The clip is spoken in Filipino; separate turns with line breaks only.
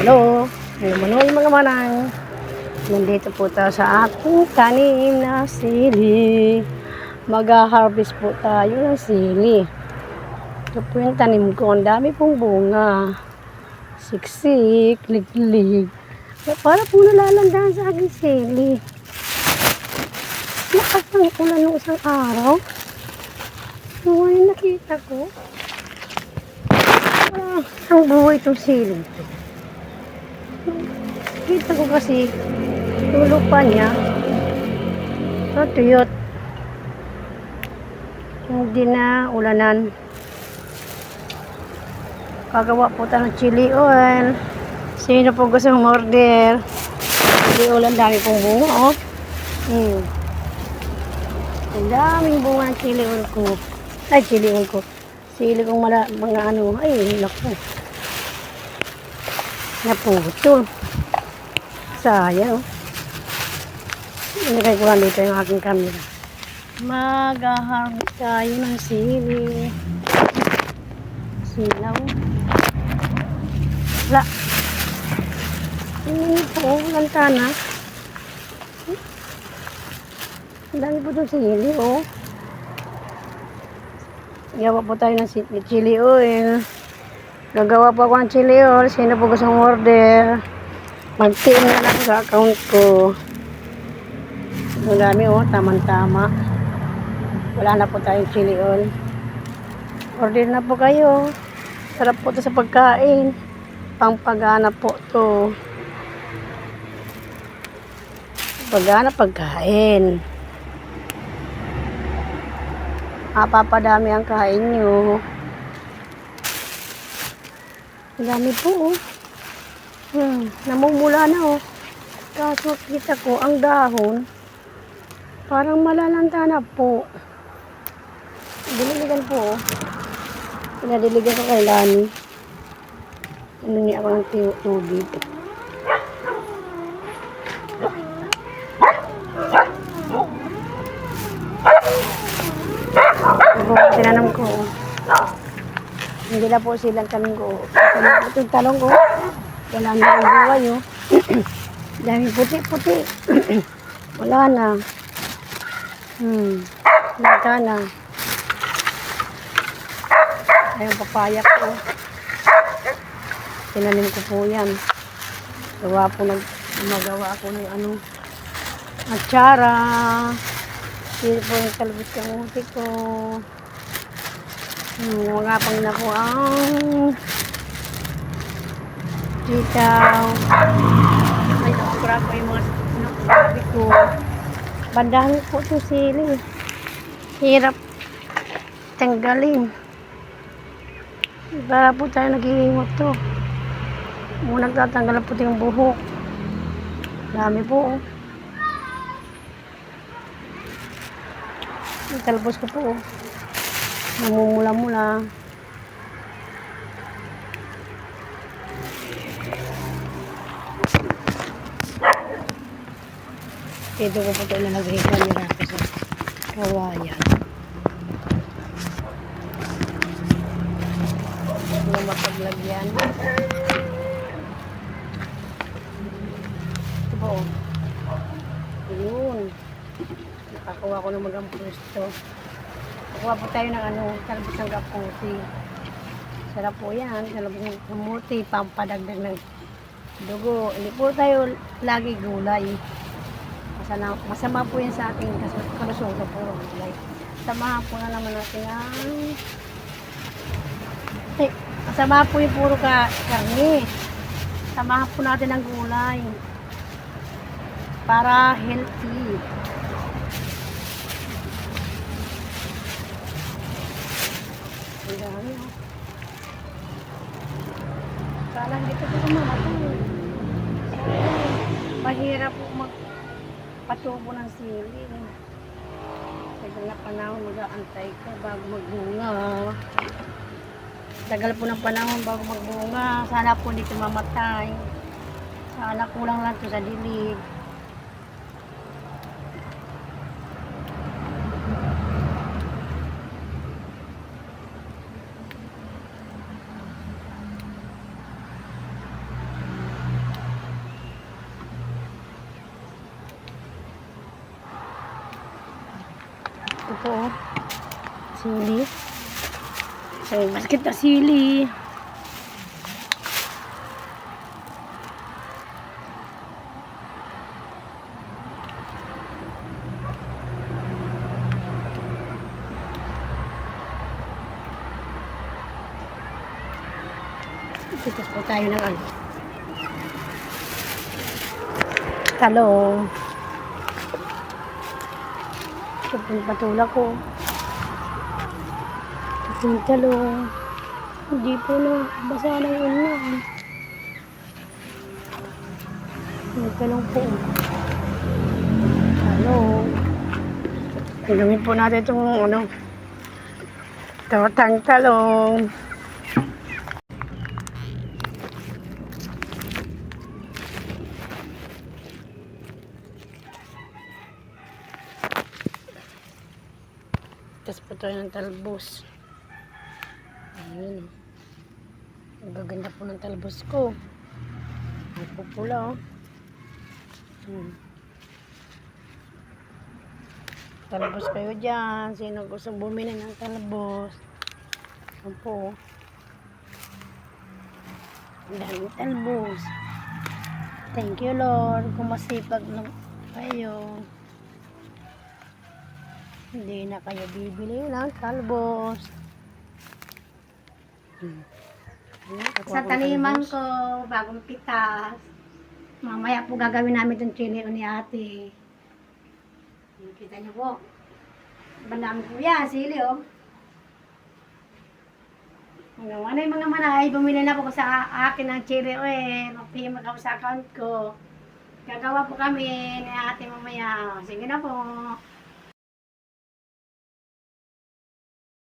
Hello, Manoy mga manang. Nandito po tayo sa aking tanim na sili. Mag-harvest po tayo ng sili. Ito po yung tanim ko. Ang dami pong bunga. Siksik, liglig. Para po nalalandahan sa aking sili. Lakas ng ulan ng isang araw. Yung nakita ko. Ang buhay itong sili. Kita ko kasi yung lupa niya tuyot, hindi na ulanan. Kagawa po tayo ng chili oil. Sino po gusto order? Chili oil, ang dami pong bunga, oh. Ang daming bunga ng chili oil ko. Ay, chili oil ko. Sili kong mga ano, ay, naku. Naputol. Sayang. Inigay ko lang dito yung aking camera. Mag-harvest tayo ng sili. Silaw. Wala. Tingnan niyo po, lantana. Ang dami po itong sili, oh. Gawa po tayo ng chili oil. Gagawa po ako ng chili oil. Sino po gusto order? Mag-team na lang sa account ko. Ang dami, oh, tamang-tama. Wala na po tayong chili oil. Order na po kayo. Sarap po ito sa pagkain. Pampagana po ito. Pagana pagkain. Mapapadami ang kain nyo. Ang dami po, oh. Namumula na, oh. Kaso kita ko ang dahon parang malalanta na po. Diniligan po, oh. Pinadiligan ko kay Lani. Humingi ako ng tubig. Tinanong ko, oh. Hindi na po silang tanong ko. Itong talong ko, wala na rin buhay, oh. Dami puti-puti. Wala na. Wala na. Ayun, papaya ko. Tinanim ko po yan. Magawa ako ng ano, atsara. Hindi po yung talbos ng uti ko. Mga pang na po ang sitaw. Ay, nakukura ko yung mga nakusabi ko. Bandahan po itong sili. Hirap tanggalin. Para po tayo nag-iingot to. Muna nagtatanggal po yung buhok. Dami po, oh. Yung talbos ko po, oh. Namumula-mula. Dito ko po ito nalagay camera ko sa kawayan. Hindi mapaglagyan. Ito po. Ayun. Nakakuha ko ng magang pwesto. Kuha po tayo ng ano, talbos ng kaputi. Sarap po yan. Talbos ng kamuti, pampadagdag ng dugo. Hindi po tayo lagi gulay. Masama po yan sa ating kalusong sa puro gulay. Samahan po na naman natin ang... masama po yung puro karne. Samahan po natin ang gulay. Para healthy. Ang dami, oh. Kala dito po kumamatay. Mahirap po magpatubo ng sili. Tagal na panahon mag-aantay ka bago magbunga. Tagal po ng panahon bago magbunga. Sana po dito mamatay. Sana kulang lang ito sa dilig. po, oh. Sili. So, basket na sili. Titas po tayo ng ano. Talong. Ito po yung patula ko. Ito po yung talong. Hindi po na basa na yun na. Yung talong po. Talong. Gagawin po natin itong ano. Tortang talong. Tapos po tayo ng talbos. Ayun. Ang gaganda po ng talbos ko. Ang pupula, oh. Talbos kayo dyan. Sino gusto bumili ng talbos? Ano po. Ang daming talbos. Thank you, Lord. Kung masipag lang kayo. Hindi na kayo bibili ng talbos.
Sa taniman ko, bagong pitas. Mamaya po gagawin namin itong chili ni ate. Kita niyo po. Bandami po yan, sili oh. Ano yung mga manay, bumili na po sa akin ng chili mag-PM ako sa account ko. Gagawa po kami ni ate mamaya. Sige na po.